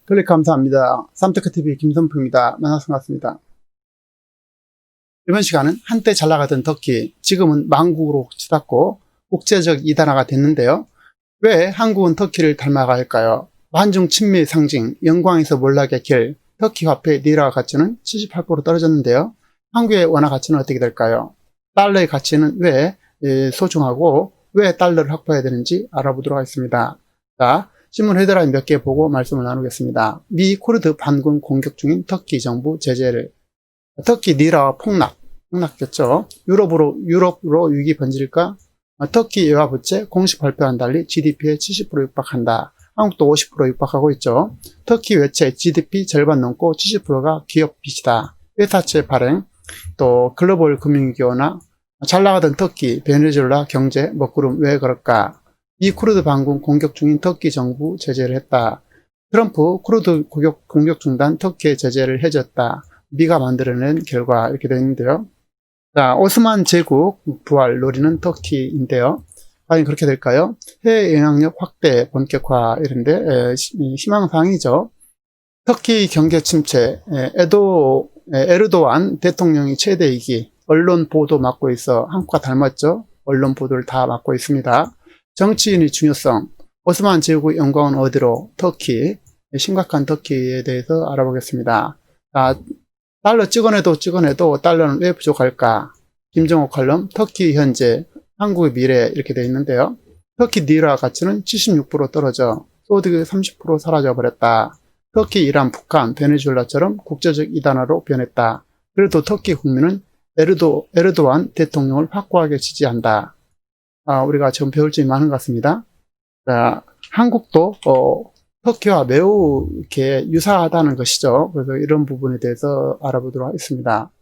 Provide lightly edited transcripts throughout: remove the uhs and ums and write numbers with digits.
클릭 감사합니다. 삼테크TV 김선프입니다. 만나서 반갑습니다. 이번 시간은 한때 잘 나가던 터키, 지금은 망국으로 치닫고 국제적 이단화가 됐는데요. 왜 한국은 터키를 닮아가야 할까요? 한중 친밀 상징, 영광에서 몰락의 길, 터키 화폐 리라 가치는 78% 떨어졌는데요. 한국의 원화 가치는 어떻게 될까요? 달러의 가치는 왜 소중하고 왜 달러를 확보해야 되는지 알아보도록 하겠습니다. 자, 신문 헤드라인 몇 개 보고 말씀을 나누겠습니다. 미 쿠르드 반군 공격 중인 터키 정부 제재를, 터키 리라 폭락됐죠. 유럽으로 위기 번질까? 터키 예와 부채 공식 발표와는 달리 GDP의 70% 육박한다. 한국도 50% 육박하고 있죠. 터키 외채 GDP 절반 넘고 70%가 기업 빚이다. 회사채 발행, 또 글로벌 금융위기나 잘 나가던 터키, 베네수엘라 경제 먹구름 왜 그럴까? 이 쿠르드 반군 공격 중인 터키 정부 제재를 했다. 트럼프 쿠르드 공격 중단 터키의 제재를 해줬다. 미가 만들어낸 결과 이렇게 되어 있는데요. 자, 오스만 제국 부활 노리는 터키인데요. 과연 그렇게 될까요? 해외 영향력 확대 본격화 이런데 희망사항이죠. 터키 경제 침체, 에르도안 대통령이 최대 위기, 언론 보도 맡고 있어 한국과 닮았죠? 언론 보도를 다 맡고 있습니다. 정치인의 중요성, 오스만 제국의 영광은 어디로? 터키, 심각한 터키에 대해서 알아보겠습니다. 달러 찍어내도 달러는 왜 부족할까? 김정호 칼럼, 터키 현재, 한국의 미래 이렇게 되어 있는데요. 터키 리라 가치는 76% 떨어져 소득이 30% 사라져버렸다. 터키, 이란, 북한, 베네수엘라처럼 국제적 이단화로 변했다. 그래도 터키 국민은 에르도안 대통령을 확고하게 지지한다. 우리가 지금 배울 점이 많은 것 같습니다. 자, 한국도 터키와 매우 이렇게 유사하다는 것이죠. 그래서 이런 부분에 대해서 알아보도록 하겠습니다.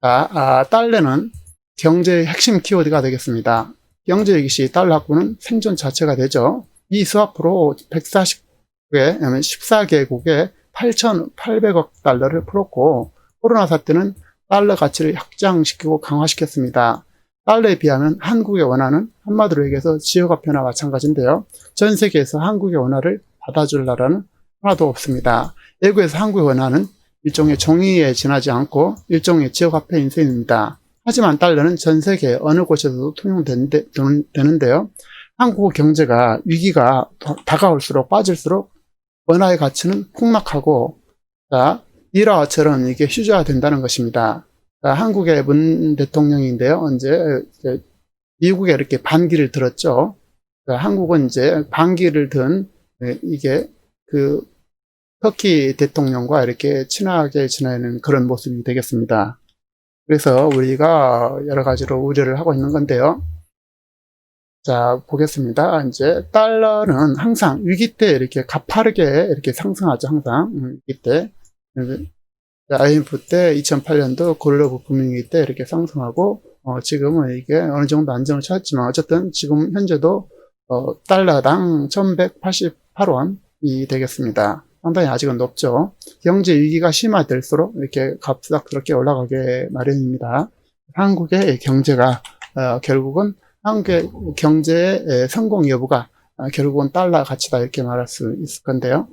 자, 달러는 경제의 핵심 키워드가 되겠습니다. 경제위기 시 달러 확보는 생존 자체가 되죠. 이 수합으로 140국에, 14개국에 8,800억 달러를 풀었고, 코로나 사태는 달러 가치를 확장시키고 강화시켰습니다. 달러에 비하면 한국의 원화는 한마디로 얘기해서 지역화폐나 마찬가지인데요. 전 세계에서 한국의 원화를 받아줄 나라는 하나도 없습니다. 외국에서 한국의 원화는 일종의 종이에 지나지 않고 일종의 지역화폐인 셈입니다. 하지만 달러는 전 세계 어느 곳에서도 통용되는데요. 한국 경제가 위기가 다가올수록 빠질수록 원화의 가치는 폭락하고, 리라처럼 이게 휴저화된다는 것입니다. 한국의 문 대통령인데요. 언제 미국에 이렇게 반기를 들었죠. 한국은 이제 반기를 든 이게 터키 대통령과 이렇게 친하게 지내는 그런 모습이 되겠습니다. 그래서 우리가 여러 가지로 우려를 하고 있는 건데요. 자, 보겠습니다. 이제 달러는 항상 위기 때 이렇게 가파르게 이렇게 상승하죠. 항상 위기 때. IMF 때 2008년도 글로벌 금융위기 때 이렇게 상승하고, 지금은 이게 어느 정도 안정을 찾았지만 어쨌든 지금 현재도 달러당 1188원이 되겠습니다. 상당히 아직은 높죠. 경제 위기가 심화될수록 이렇게 갑작스럽게 올라가게 마련입니다. 한국의 경제가 결국은 한국의 경제의 성공 여부가 결국은 달러 가치다 이렇게 말할 수 있을 건데요.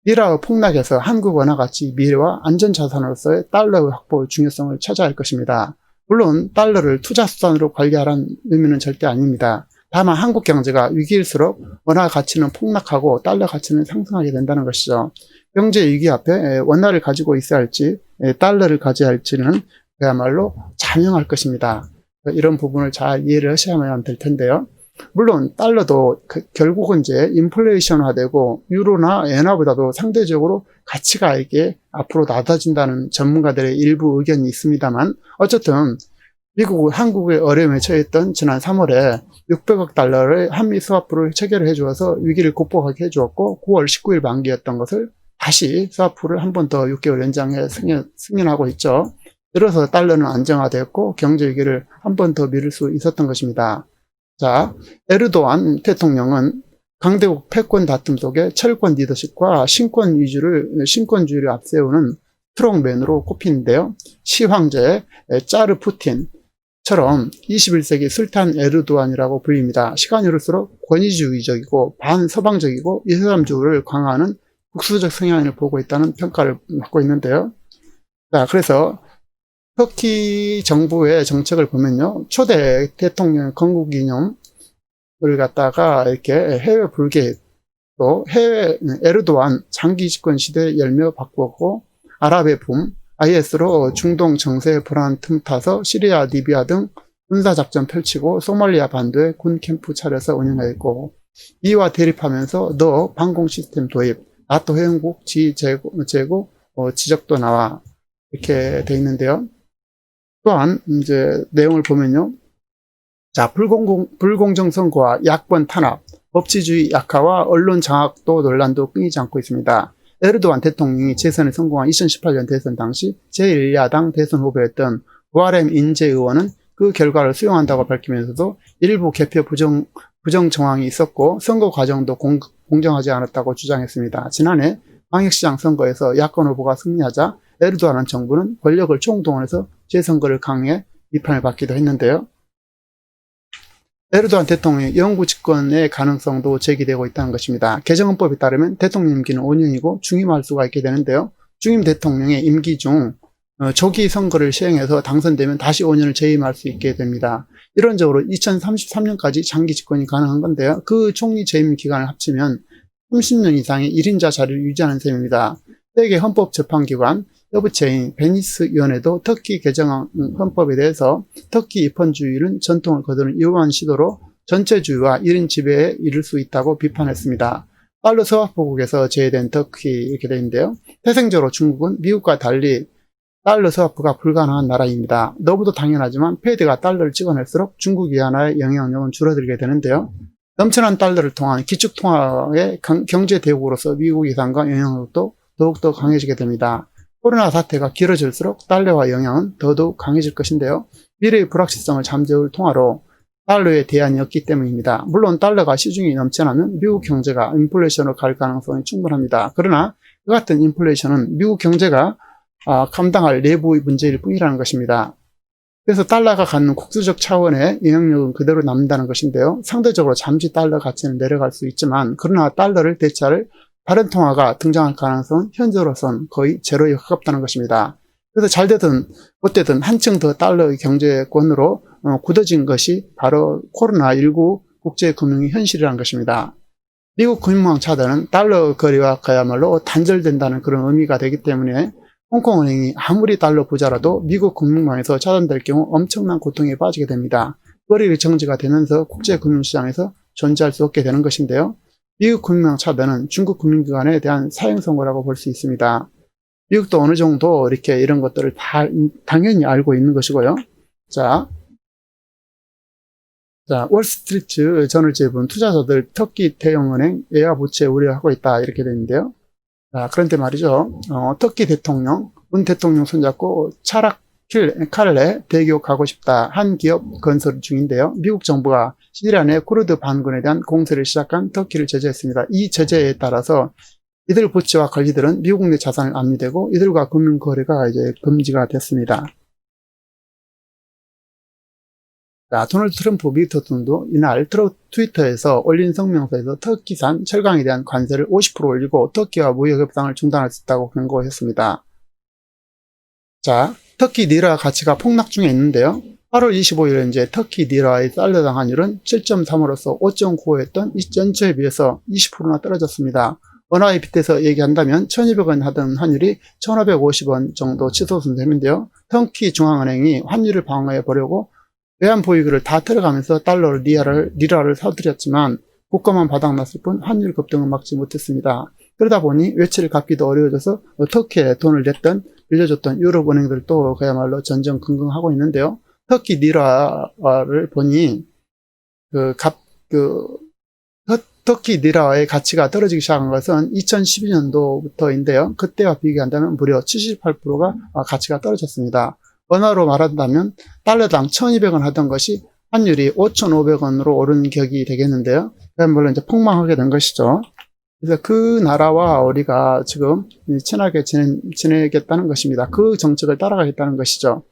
리라 폭락에서 한국 원화 가치 미래와 안전자산으로서의 달러의 확보의 중요성을 찾아야 할 것입니다. 물론 달러를 투자수단으로 관리하라는 의미는 절대 아닙니다. 다만 한국 경제가 위기일수록 원화 가치는 폭락하고 달러 가치는 상승하게 된다는 것이죠. 경제 위기 앞에 원화를 가지고 있어야 할지 달러를 가져야 할지는 그야말로 자명할 것입니다. 이런 부분을 잘 이해를 하셔야만 될 텐데요. 물론 달러도 결국은 이제 인플레이션화되고 유로나 엔화보다도 상대적으로 가치가 이게 앞으로 낮아진다는 전문가들의 일부 의견이 있습니다만, 어쨌든 한국의 어려움에 처했던 지난 3월에 600억 달러를 한미 스와프를 체결을 해주어서 위기를 극복하게 해주었고, 9월 19일 만기였던 것을 다시 스와프를 한 번 더 6개월 연장해 승인하고 있죠. 이로써 달러는 안정화되었고 경제 위기를 한 번 더 미룰 수 있었던 것입니다. 자, 에르도안 대통령은 강대국 패권 다툼 속에 철권 리더십과 신권주의를 앞세우는 스트롱맨으로 꼽히는데요. 시황제 짜르 푸틴처럼 21세기 술탄 에르도안이라고 불립니다. 시간이 흐를수록 권위주의적이고 반서방적이고 이슬람주의를 강화하는 국수적 성향을 보고 있다는 평가를 받고 있는데요. 자, 그래서 터키 정부의 정책을 보면요. 초대 대통령 건국 기념을 갖다가 이렇게 해외 불개, 또 해외 에르도안 장기 집권 시대 열며 바꾸고 아랍의 붐, IS로 중동 정세 불안 틈타서 시리아, 리비아 등 군사작전 펼치고 소말리아 반도에 군 캠프 차려서 운영했고 이와 대립하면서 너 방공 시스템 도입, 나토 회원국 재고 지적도 나와 이렇게 돼 있는데요. 또한 이제 내용을 보면요. 자, 불공정 선거와 야권 탄압, 법치주의 약화와 언론 장악도 논란도 끊이지 않고 있습니다. 에르도안 대통령이 재선에 성공한 2018년 대선 당시 제1야당 대선 후보였던 무하렘 인제 의원은 그 결과를 수용한다고 밝히면서도 일부 개표 부정 정황이 있었고 선거 과정도 공정하지 않았다고 주장했습니다. 지난해 광역시장 선거에서 야권 후보가 승리하자 에르도안 정부는 권력을 총동원해서 재선거를 강요해 비판을 받기도 했는데요. 에르도안 대통령의 영구 집권의 가능성도 제기되고 있다는 것입니다. 개정헌법에 따르면 대통령 임기는 5년이고 중임할 수가 있게 되는데요. 중임 대통령의 임기 중 조기 선거를 시행해서 당선되면 다시 5년을 재임할 수 있게 됩니다. 이론적으로 2033년까지 장기 집권이 가능한 건데요. 그 총리 재임 기간을 합치면 30년 이상의 1인자 자리를 유지하는 셈입니다. 세계 헌법재판기관 여부체인 베니스 위원회도 터키 개정 헌법에 대해서 터키 입헌주의는 전통을 거두는 위험한 시도로 전체주의와 1인 지배에 이를 수 있다고 비판했습니다. 달러 서화포국에서 제외된 터키 이렇게 되어 있는데요. 태생적으로 중국은 미국과 달리 달러 서화포가 불가능한 나라입니다. 너무도 당연하지만 패드가 달러를 찍어낼수록 중국 위안화의 영향력은 줄어들게 되는데요. 넘쳐난 달러를 통한 기축통화의 경제대국으로서 미국 이상과 영향력도 더욱더 강해지게 됩니다. 코로나 사태가 길어질수록 달러와 영향은 더더욱 강해질 것인데요. 미래의 불확실성을 잠재울 통화로 달러에 대안이 없기 때문입니다. 물론 달러가 시중이 넘쳐나면 미국 경제가 인플레이션으로 갈 가능성이 충분합니다. 그러나 그 같은 인플레이션은 미국 경제가 감당할 내부의 문제일 뿐이라는 것입니다. 그래서 달러가 갖는 국수적 차원의 영향력은 그대로 남는다는 것인데요. 상대적으로 잠시 달러 가치는 내려갈 수 있지만 그러나 달러를 대체할 다른 통화가 등장할 가능성은 현재로선 거의 제로에 가깝다는 것입니다. 그래서 잘 되든 못되든 한층 더 달러의 경제권으로 굳어진 것이 바로 코로나19 국제금융의 현실이라는 것입니다. 미국 금융망 차단은 달러 거래와 그야말로 단절된다는 그런 의미가 되기 때문에 홍콩은행이 아무리 달러 부자라도 미국 금융망에서 차단될 경우 엄청난 고통에 빠지게 됩니다. 거래가 정지가 되면서 국제금융시장에서 존재할 수 없게 되는 것인데요. 미국 금융망 차단은 중국 금융기관에 대한 사형선고라고 볼 수 있습니다. 미국도 어느 정도 이렇게 이런 것들을 다 당연히 알고 있는 것이고요. 자, 월스트리트 저널지에 보면 투자자들 터키 대형은행 외화 부채 우려하고 있다 이렇게 되는데요. 자, 그런데 말이죠. 터키 대통령, 문 대통령 손잡고 칼레 대교 가고 싶다. 한 기업 건설 중인데요. 미국 정부가 시리아 내 쿠르드 반군에 대한 공세를 시작한 터키를 제재했습니다. 이 제재에 따라서 이들 부채와 관리들은 미국 내 자산을 압류되고 이들과 금융 거래가 이제 금지가 됐습니다. 자, 도널드 트럼프 미국 대통령도 이날 트위터에서 올린 성명서에서 터키산 철강에 대한 관세를 50% 올리고 터키와 무역 협상을 중단할 수 있다고 경고했습니다. 자, 터키 리라 가치가 폭락 중에 있는데요. 8월 25일 이제 터키 리라의 달러당 환율은 7.3으로서 5.95였던 전초에 비해서 20%나 떨어졌습니다. 원화에 빗대서 얘기한다면 1,200원 하던 환율이 1,550원 정도 치솟은 셈인데요. 터키 중앙은행이 환율을 방어해 보려고 외환 보유고를 다 틀어가면서 달러를 리라를 사들였지만 국가만 바닥났을 뿐 환율 급등을 막지 못했습니다. 그러다 보니 외채를 갚기도 어려워져서 터키에 돈을 빌려줬던 유럽 은행들도 그야말로 전전긍긍하고 있는데요. 터키 리라를 보니 터키 리라의 가치가 떨어지기 시작한 것은 2012년도부터인데요. 그때와 비교한다면 무려 78%가 가치가 떨어졌습니다. 원화로 말한다면 달러당 1,200원 하던 것이 환율이 5,500원으로 오른 격이 되겠는데요. 그야말로 이제 폭망하게 된 것이죠. 그래서 그 나라와 우리가 지금 친하게 지내겠다는 것입니다. 그 정책을 따라가겠다는 것이죠.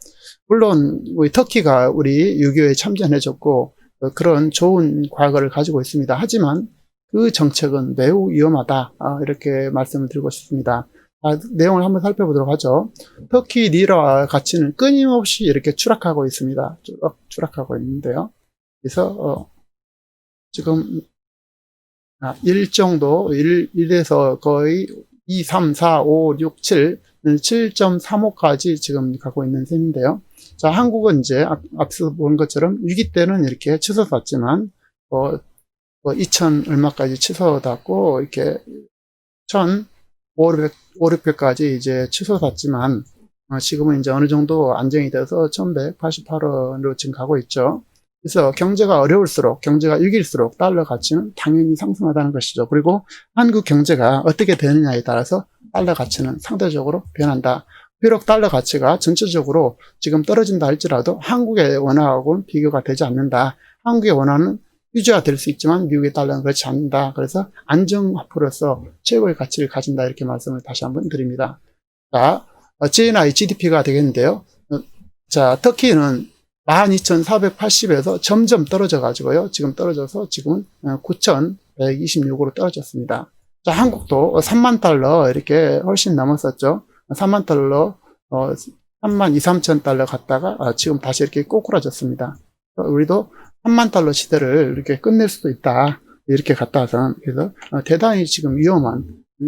물론 우리 터키가 우리 6.25에 참전해줬고 그런 좋은 과거를 가지고 있습니다. 하지만 그 정책은 매우 위험하다. 이렇게 말씀을 드리고 싶습니다. 내용을 한번 살펴보도록 하죠. 터키 리라 가치는 끊임없이 이렇게 추락하고 있습니다. 추락하고 있는데요. 그래서 지금 1 정도, 1에서 거의 2, 3, 4, 5, 6, 7, 7.35까지 지금 가고 있는 셈인데요. 자, 한국은 이제 앞서 본 것처럼 위기 때는 이렇게 치솟았지만, 2000 얼마까지 치솟았고, 이렇게 1500까지 이제 치솟았지만, 지금은 이제 어느 정도 안정이 돼서 1188원으로 지금 가고 있죠. 그래서 경제가 어려울수록, 경제가 위기일수록 달러 가치는 당연히 상승하다는 것이죠. 그리고 한국 경제가 어떻게 되느냐에 따라서 달러 가치는 상대적으로 변한다. 비록 달러 가치가 전체적으로 지금 떨어진다 할지라도 한국의 원화하고는 비교가 되지 않는다. 한국의 원화는 유지가 될 수 있지만 미국의 달러는 그렇지 않는다. 그래서 안정화폐로서 최고의 가치를 가진다. 이렇게 말씀을 다시 한번 드립니다. 자, GNI, GDP가 되겠는데요. 자, 터키는 12,480에서 점점 떨어져 가지고요. 지금 떨어져서 지금은 9,126으로 떨어졌습니다. 자, 한국도 3만 달러 이렇게 훨씬 넘었었죠. 3만 달러, 3만 2, 3천 달러 갔다가 지금 다시 이렇게 꼬꾸라졌습니다. 우리도 3만 달러 시대를 이렇게 끝낼 수도 있다. 이렇게 갔다 와서 그래서 대단히 지금 위험한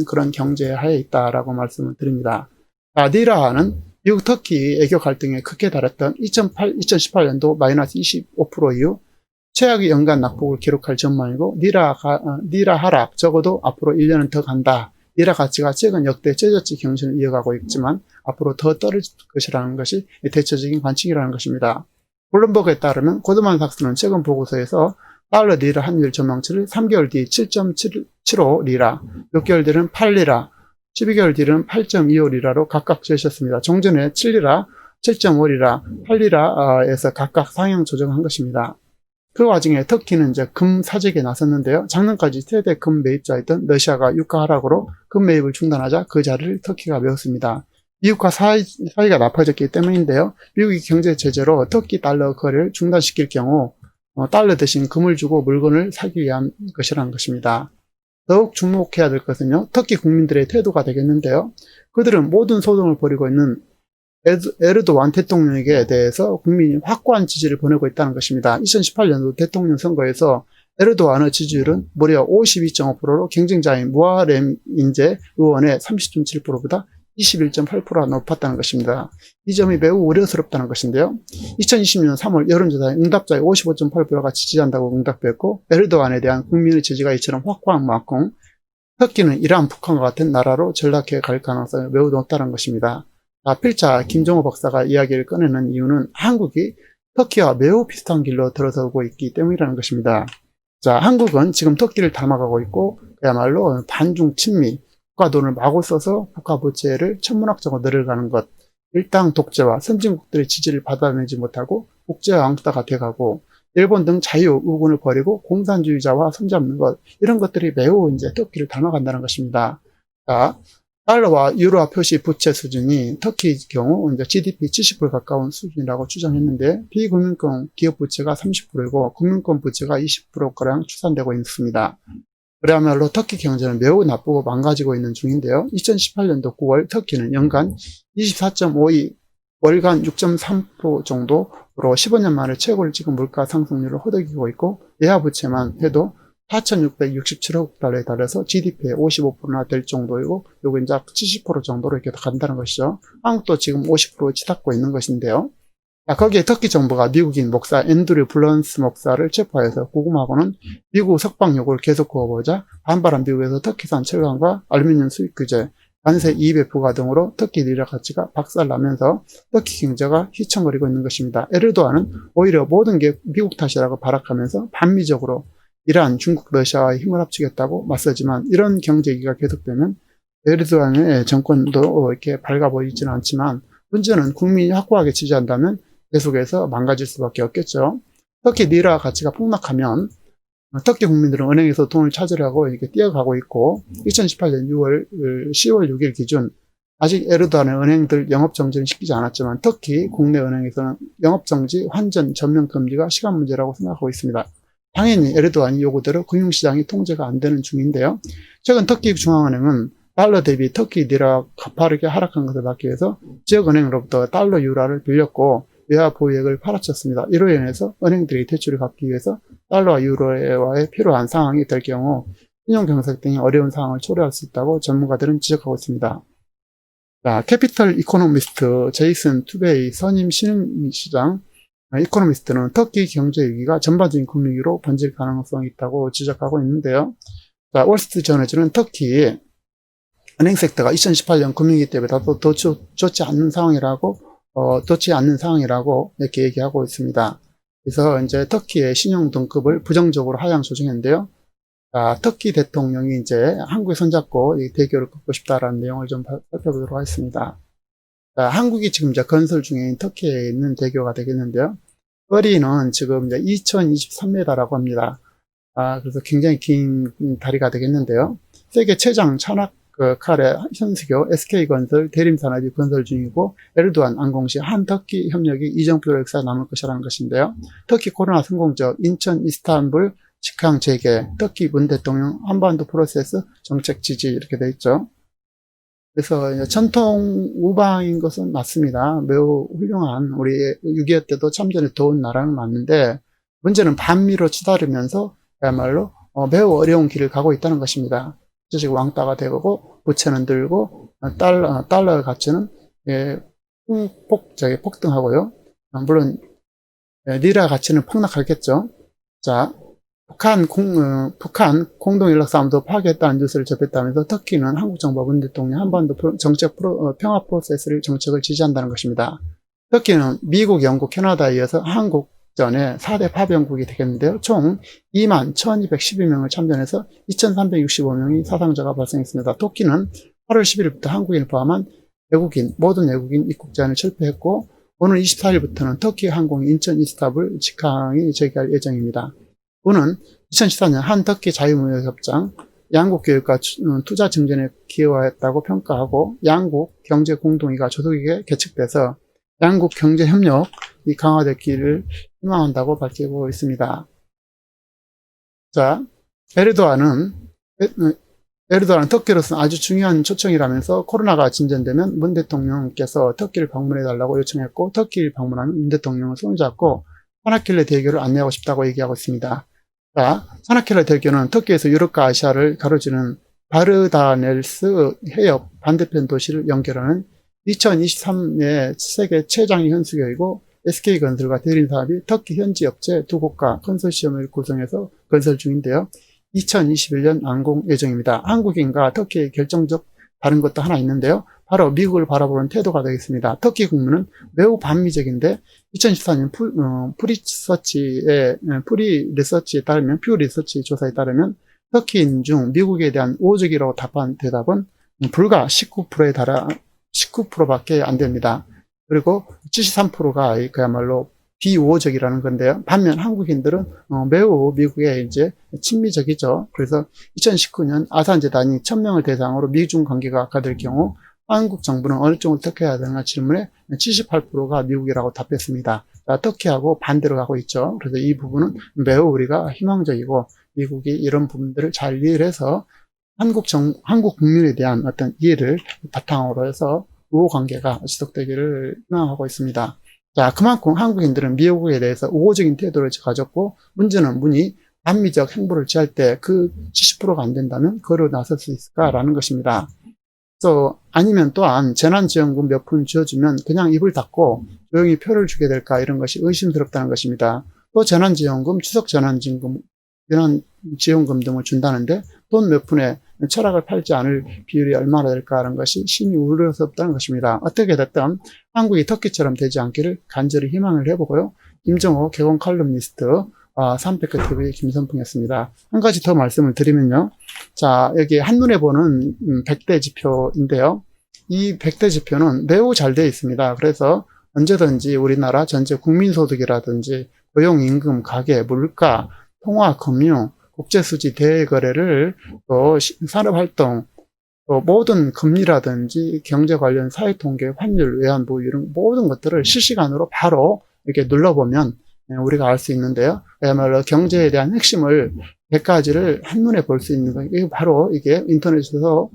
그런 경제 하에 있다라고 말씀을 드립니다. 자, 리라는 미국 터키 애교 갈등에 크게 달했던 2018년도 마이너스 25% 이후 최악의 연간 낙폭을 기록할 전망이고 리라 하락 적어도 앞으로 1년은 더 간다. 리라 가치가 최근 역대 최저치 경신을 이어가고 있지만 앞으로 더 떨어질 것이라는 것이 대체적인 관측이라는 것입니다. 블룸버그에 따르면 고드만삭스는 최근 보고서에서 달러 리라 환율 전망치를 3개월 뒤 7.75 리라, 6개월 뒤는 8리라, 12개월 뒤는 8.25리라로 각각 제시했습니다. 종전에 7리라, 7.5리라, 8리라에서 각각 상향 조정한 것입니다. 그 와중에 터키는 이제 금 사재기에 나섰는데요. 작년까지 최대 금 매입자였던 러시아가 유가 하락으로 금 매입을 중단하자 그 자리를 터키가 메웠습니다. 미국과 사이가 나빠졌기 때문인데요. 미국이 경제 제재로 터키 달러 거래를 중단시킬 경우 달러 대신 금을 주고 물건을 사기 위한 것이라는 것입니다. 더욱 주목해야 될 것은요, 터키 국민들의 태도가 되겠는데요. 그들은 모든 소동을 벌이고 있는 에르도안 대통령에게 대해서 국민이 확고한 지지를 보내고 있다는 것입니다. 2018년도 대통령 선거에서 에르도안의 지지율은 무려 52.5%로 경쟁자인 무하렘 인제 의원의 30.7%보다 21.8%가 높았다는 것입니다. 이 점이 매우 우려스럽다는 것인데요. 2020년 3월 여론조사에 응답자의 55.8%가 지지한다고 응답했고 에르도안에 대한 국민의 지지가 이처럼 확고한 만큼 터키는 이란, 북한과 같은 나라로 전락해 갈 가능성이 매우 높다는 것입니다. 필자 김종호 박사가 이야기를 꺼내는 이유는 한국이 터키와 매우 비슷한 길로 들어서고 있기 때문이라는 것입니다. 자, 한국은 지금 터키를 닮아가고 있고 그야말로 반중 친미, 국가 돈을 마구 써서 국가 부채를 천문학적으로 늘어가는 것, 일당 독재와 선진국들의 지지를 받아내지 못하고 국제 왕따가 돼가고 일본 등 자유 우군을 버리고 공산주의자와 손잡는 것, 이런 것들이 매우 이제 터키를 닮아간다는 것입니다. 자, 달러와 유로화 표시 부채 수준이 터키 경우 이제 GDP 70% 가까운 수준이라고 추정했는데 비금융권 기업 부채가 30%이고 금융권 부채가 20%가량 추산되고 있습니다. 그야말로 터키 경제는 매우 나쁘고 망가지고 있는 중인데요. 2018년도 9월 터키는 연간 24.52, 월간 6.3% 정도로 15년 만에 최고를 찍은 물가 상승률을 허덕이고 있고 예하 부채만 해도 4,667억 달러에 달해서 GDP의 55%나 될 정도이고 요거 이제 70% 정도로 이렇게 간다는 것이죠. 한국도 지금 50% 치닫고 있는 것인데요. 거기에 터키 정부가 미국인 목사 앤드류 블런스 목사를 체포해서 구금하고는 미국 석방 요구를 계속 구워보자 반발한 미국에서 터키산 철강과 알루미늄 수입 규제, 관세 이입의 부과 등으로 터키 리라 가치가 박살나면서 터키 경제가 휘청거리고 있는 것입니다. 에르도안은 오히려 모든 게 미국 탓이라고 발악하면서 반미적으로 이란, 중국, 러시아와 힘을 합치겠다고 맞서지만 이런 경제 위기가 계속되면 에르도안의 정권도 이렇게 밝아 보이지는 않지만 문제는 국민이 확고하게 지지한다면 계속해서 망가질 수밖에 없겠죠. 터키 리라 가치가 폭락하면 터키 국민들은 은행에서 돈을 찾으려고 이렇게 뛰어가고 있고 2018년 10월 6일 기준 아직 에르도안의 은행들 영업정지는 시키지 않았지만 터키 국내 은행에서는 영업정지, 환전, 전면 금지가 시간 문제라고 생각하고 있습니다. 당연히 에르도안이 요구대로 금융시장이 통제가 안 되는 중인데요. 최근 터키 중앙은행은 달러 대비 터키 리라 가파르게 하락한 것을 막기 위해서 지역은행으로부터 달러 유라를 빌렸고 외화 보유액을 팔아쳤습니다. 이로 인해서 은행들이 대출을 갚기 위해서 달러와 유로화에 필요한 상황이 될 경우 신용경색 등의 어려운 상황을 초래할 수 있다고 전문가들은 지적하고 있습니다. 자, 캐피털 이코노미스트 제이슨 투베이 선임 신흥시장 이코노미스트는 터키 경제 위기가 전반적인 금융위기로 번질 가능성이 있다고 지적하고 있는데요. 자, 월스트리트 저널즈는 터키 은행 섹터가 2018년 금융위기 때보다 더 좋지 않는 상황이라고 이렇게 얘기하고 있습니다. 그래서 이제 터키의 신용 등급을 부정적으로 하향 조정했는데요. 자, 터키 대통령이 이제 한국에 손잡고 이 대결을 걷고 싶다라는 내용을 좀 살펴보도록 하겠습니다. 자, 한국이 지금 이제 건설 중인 터키에 있는 대교가 되겠는데요. 거리는 지금 이제 2023m라고 합니다. 그래서 굉장히 긴 다리가 되겠는데요. 세계 최장 찬낙-카레 현수교 SK건설 대림산업이 건설 중이고 에르도안 안공시 한터키 협력이 이정표 역사에 남을 것이라는 것인데요. 터키 코로나 성공적 인천 이스탄불 직항 재개, 터키 문 대통령 한반도 프로세스 정책 지지 이렇게 돼 있죠. 그래서 전통 우방인 것은 맞습니다. 매우 훌륭한 우리 6.25 때도 참전에 도운 나라는 맞는데 문제는 반미로 치달으면서 그야말로 매우 어려운 길을 가고 있다는 것입니다. 지금 왕따가 되고 부채는 들고 달러 가치는 폭등하고요. 물론 리라 가치는 폭락하겠죠. 자, 북한 공동연락사무소 파괴했다는 뉴스를 접했다면서 터키는 한국 정부 문 대통령 한반도 평화 프로세스를 정책을 지지한다는 것입니다. 터키는 미국, 영국, 캐나다에 이어서 한국 전에 4대 파병국이 되겠는데요. 총 21,212명을 참전해서 2,365명이 사상자가 발생했습니다. 터키는 8월 10일부터 한국인을 포함한 모든 외국인 입국 제한을 철폐했고 오늘 24일부터는 터키 항공 인천 이스탄불 직항이 재개할 예정입니다. 오는 2014년 한터키 자유무역협정, 양국 교육과 투자 증진에 기여했다고 평가하고 양국 경제 공동의가 조속하게 개측돼서 양국 경제 협력이 강화되기를 희망한다고 밝히고 있습니다. 자, 에르도안은 터키로서는 아주 중요한 초청이라면서 코로나가 진전되면 문 대통령께서 터키를 방문해달라고 요청했고 터키를 방문하면 문 대통령을 손잡고 차나킬레 대교를 안내하고 싶다고 얘기하고 있습니다. 자, 차나킬레 대교는 터키에서 유럽과 아시아를 가로지르는 바르다넬스 해협 반대편 도시를 연결하는 2023년 세계 최장의 현수교이고 SK건설과 대림사업이 터키 현지 업체 두 곳과 컨소시엄을 구성해서 건설 중인데요. 2021년 완공 예정입니다. 한국인과 터키의 결정적 다른 것도 하나 있는데요. 바로 미국을 바라보는 태도가 되겠습니다. 터키 국민은 매우 반미적인데 2014년 퓨 리서치 조사에 따르면 터키인 중 미국에 대한 우호적이라고 답한 대답은 불과 19%밖에 안 됩니다. 그리고 73%가 그야말로 비우호적이라는 건데요. 반면 한국인들은 매우 미국에 이제 친미적이죠. 그래서 2019년 아산재단이 1000명을 대상으로 미중 관계가 악화될 경우 한국 정부는 어느 쪽을 택해야 되는가 질문에 78%가 미국이라고 답했습니다. 터키하고 반대로 가고 있죠. 그래서 이 부분은 매우 우리가 희망적이고 미국이 이런 부분들을 잘 이해를 해서 한국 국민에 대한 어떤 이해를 바탕으로 해서 우호 관계가 지속되기를 희망하고 있습니다. 자, 그만큼 한국인들은 미국에 대해서 우호적인 태도를 가졌고 문제는 반미적 행보를 취할 때 그 70%가 안 된다면 그로 나설 수 있을까라는 것입니다. 그래서 아니면 또한 재난지원금 몇 푼 지어주면 그냥 입을 닫고 조용히 표를 주게 될까 이런 것이 의심스럽다는 것입니다. 또 재난지원금, 추석 재난지원금 등을 준다는데 돈 몇 푼에 철학을 팔지 않을 비율이 얼마나 될까 하는 것이 심히 우려스럽다는 것입니다. 어떻게 됐든 한국이 터키처럼 되지 않기를 간절히 희망을 해보고요. 김정호 개공 칼럼니스트 300회 김선풍이었습니다. 한 가지 더 말씀을 드리면요. 자, 여기 한눈에 보는 100대 지표인데요. 이 100대 지표는 매우 잘 되어 있습니다. 그래서 언제든지 우리나라 전체 국민소득이라든지 고용임금, 가계, 물가, 통화, 금융, 국제수지, 대외거래를 또 산업활동, 또 모든 금리라든지 경제 관련 사회통계, 환율, 외환보유 이런 모든 것들을 실시간으로 바로 이렇게 눌러보면 우리가 알 수 있는데요. 그야말로 경제에 대한 핵심을 100가지를 한눈에 볼 수 있는 거예요. 이게 바로 이게 인터넷에서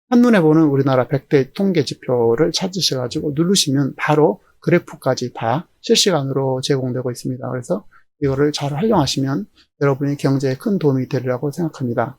한눈에 보는 우리나라 100대 통계 지표를 찾으셔가지고 누르시면 바로 그래프까지 다 실시간으로 제공되고 있습니다. 그래서 이거를 잘 활용하시면 여러분이 경제에 큰 도움이 되리라고 생각합니다.